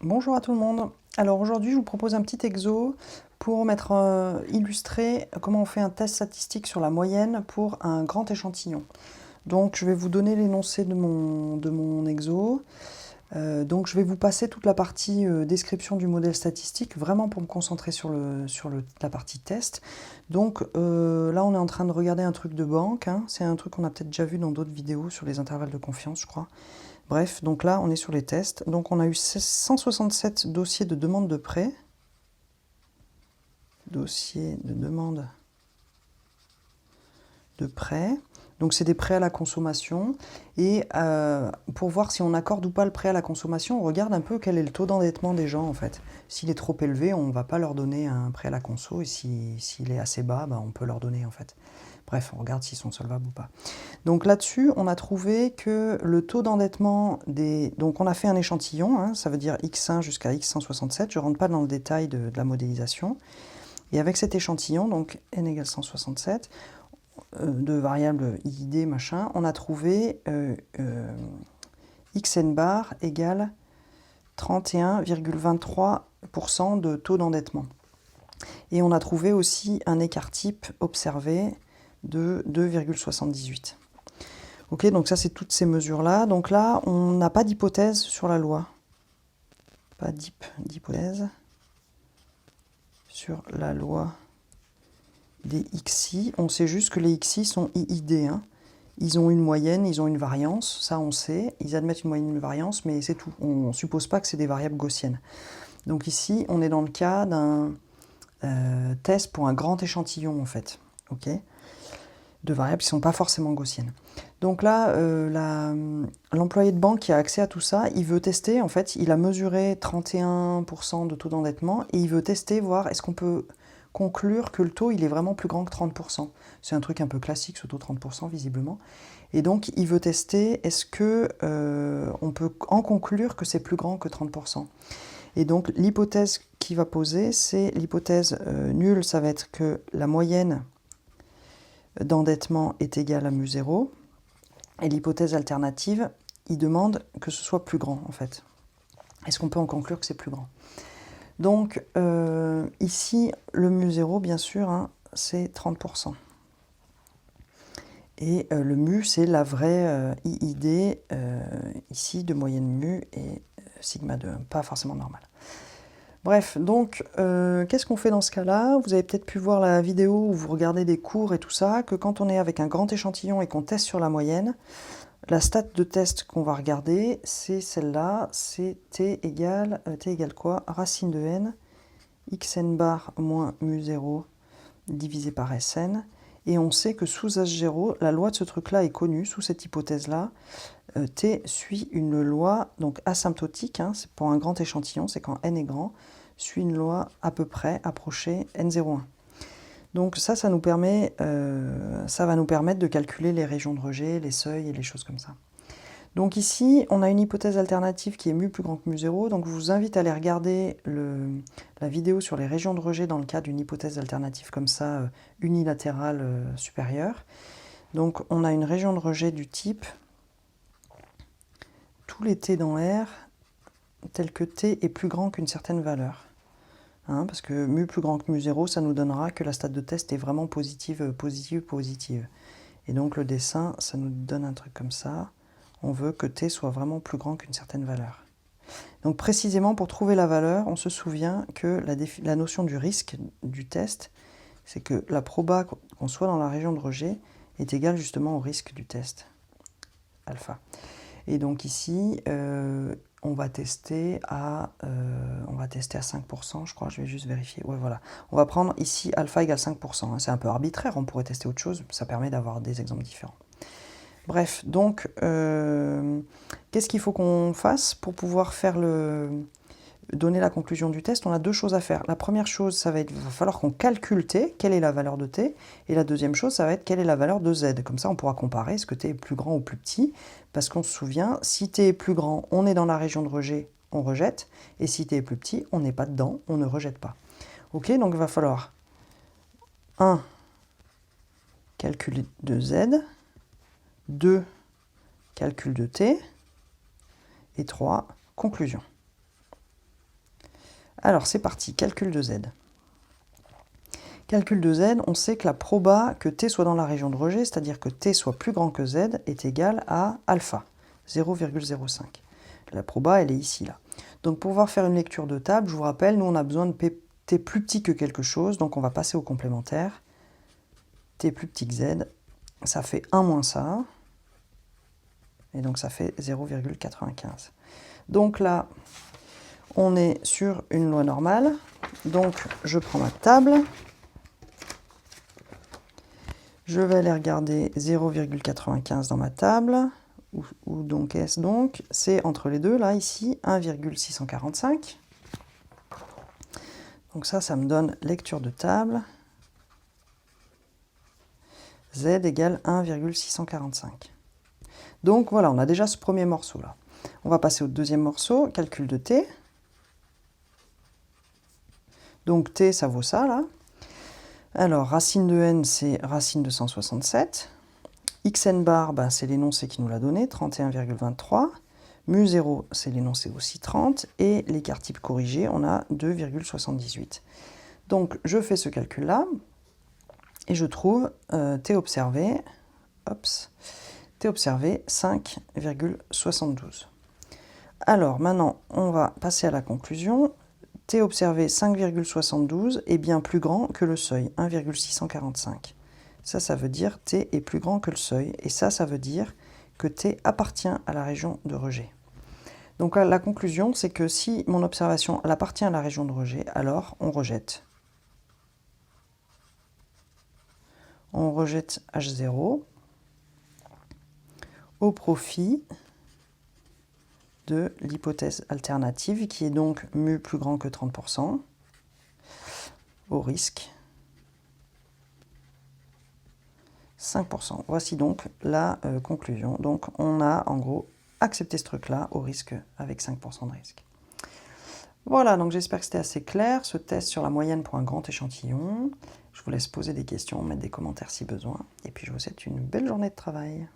Bonjour à tout le monde. Alors aujourd'hui, je vous propose un petit exo pour illustrer comment on fait un test statistique sur la moyenne pour un grand échantillon. Donc je vais vous donner l'énoncé de mon exo. Donc je vais vous passer toute la partie description du modèle statistique, vraiment pour me concentrer sur la partie test. Donc là, on est en train de regarder un truc de banque, hein. C'est un truc qu'on a peut-être déjà vu dans d'autres vidéos sur les intervalles de confiance, je crois. Bref, donc là, on est sur les tests. Donc on a eu 167 dossiers de demande de prêt. Dossiers de demande de prêt. Donc c'est des prêts à la consommation. Et pour voir si on accorde ou pas le prêt à la consommation, on regarde un peu quel est le taux d'endettement des gens en fait. S'il est trop élevé, on ne va pas leur donner un prêt à la conso. Et s'il est assez bas, on peut leur donner en fait. Bref, on regarde s'ils sont solvables ou pas. Donc là-dessus, on a trouvé que le taux d'endettement des... Donc on a fait un échantillon, hein, ça veut dire x1 jusqu'à x167. Je ne rentre pas dans le détail de la modélisation. Et avec cet échantillon, donc n égale 167, de variables IID, machin, on a trouvé xn bar égale 31,23% de taux d'endettement. Et on a trouvé aussi un écart type observé de 2,78. Ok, donc ça c'est toutes ces mesures-là. Donc là, on n'a pas d'hypothèse sur la loi. Pas d'hypothèse sur la loi des XI. On sait juste que les XI sont IID. Hein. Ils ont une moyenne, ils ont une variance, ça on sait. Ils admettent une moyenne, une variance, mais c'est tout. On ne suppose pas que c'est des variables gaussiennes. Donc ici, on est dans le cas d'un test pour un grand échantillon en fait. Ok, de variables qui ne sont pas forcément gaussiennes. Donc là, l'employé de banque qui a accès à tout ça, il veut tester, en fait, il a mesuré 31% de taux d'endettement et il veut tester, voir est-ce qu'on peut conclure que le taux, il est vraiment plus grand que 30%. C'est un truc un peu classique, ce taux 30%, visiblement. Et donc, il veut tester, est-ce que on peut en conclure que c'est plus grand que 30%. Et donc, l'hypothèse qu'il va poser, c'est l'hypothèse nulle, ça va être que la moyenne d'endettement est égale à mu0. Et l'hypothèse alternative, il demande que ce soit plus grand, en fait. Est-ce qu'on peut en conclure que c'est plus grand? Donc, ici, le mu0, bien sûr, hein, c'est 30%. Et le mu, c'est la vraie IID, ici, de moyenne mu et sigma 2, pas forcément normal. Bref, donc, qu'est-ce qu'on fait dans ce cas-là? Vous avez peut-être pu voir la vidéo où vous regardez des cours et tout ça, que quand on est avec un grand échantillon et qu'on teste sur la moyenne, la stat de test qu'on va regarder, c'est celle-là, c'est t égale quoi? Racine de n, xn bar moins mu0 divisé par Sn. Et on sait que sous H0, la loi de ce truc-là est connue, sous cette hypothèse-là. T suit une loi donc asymptotique, hein, c'est pour un grand échantillon, c'est quand n est grand, suit une loi à peu près approchée n01. Donc ça va nous permettre de calculer les régions de rejet, les seuils et les choses comme ça. Donc ici, on a une hypothèse alternative qui est mu plus grand que mu0. Donc je vous invite à aller regarder la vidéo sur les régions de rejet dans le cas d'une hypothèse alternative comme ça, unilatérale supérieure. Donc on a une région de rejet du type tous les t dans R, tel que t est plus grand qu'une certaine valeur. Hein, parce que mu plus grand que mu0, ça nous donnera que la stat de test est vraiment positive, positive, positive. Et donc le dessin, ça nous donne un truc comme ça. On veut que t soit vraiment plus grand qu'une certaine valeur. Donc précisément pour trouver la valeur, on se souvient que la notion du risque du test, c'est que la proba qu'on soit dans la région de rejet est égale justement au risque du test, alpha. Et donc ici, on va tester à 5%, je crois, je vais juste vérifier. Ouais, voilà. On va prendre ici alpha égale 5%. Hein. C'est un peu arbitraire, on pourrait tester autre chose, ça permet d'avoir des exemples différents. Bref, donc, qu'est-ce qu'il faut qu'on fasse pour pouvoir donner la conclusion du test? On a deux choses à faire. La première chose, il va falloir qu'on calcule t, quelle est la valeur de t, et la deuxième chose, ça va être quelle est la valeur de z. Comme ça, on pourra comparer est-ce que t est plus grand ou plus petit, parce qu'on se souvient, si t est plus grand, on est dans la région de rejet, on rejette, et si t est plus petit, on n'est pas dedans, on ne rejette pas. Ok, donc il va falloir 1. Calcul de z, 2. Calcul de t, et 3. Conclusion. Alors c'est parti, calcul de Z. Calcul de Z, on sait que la proba que t soit dans la région de rejet, c'est-à-dire que t soit plus grand que z, est égale à alpha, 0,05. La proba, elle est ici, là. Donc pour pouvoir faire une lecture de table, je vous rappelle, nous on a besoin de t plus petit que quelque chose, donc on va passer au complémentaire. T plus petit que z, ça fait 1 moins ça, et donc ça fait 0,95. Donc là, on est sur une loi normale, donc je prends ma table. Je vais aller regarder 0,95 dans ma table. Où donc est-ce donc? C'est entre les deux, là, ici, 1,645. Donc ça me donne lecture de table. Z égale 1,645. Donc voilà, on a déjà ce premier morceau-là. On va passer au deuxième morceau, calcul de t. Donc t, ça vaut ça, là. Alors, racine de n, c'est racine de 167. Xn bar, ben, c'est l'énoncé qui nous l'a donné, 31,23. Mu 0, c'est l'énoncé aussi 30. Et l'écart type corrigé, on a 2,78. Donc, je fais ce calcul-là. Et je trouve t observé, t observé 5,72. Alors, maintenant, on va passer à la conclusion. T observé 5,72 est bien plus grand que le seuil, 1,645. Ça veut dire T est plus grand que le seuil, et ça veut dire que T appartient à la région de rejet. Donc la conclusion, c'est que si mon observation elle appartient à la région de rejet, alors on rejette. On rejette H0 au profit de l'hypothèse alternative, qui est donc mu plus grand que 30%, au risque 5%. Voici donc la conclusion. Donc on a en gros accepté ce truc-là au risque avec 5% de risque. Voilà, donc j'espère que c'était assez clair, ce test sur la moyenne pour un grand échantillon. Je vous laisse poser des questions, mettre des commentaires si besoin, et puis je vous souhaite une belle journée de travail.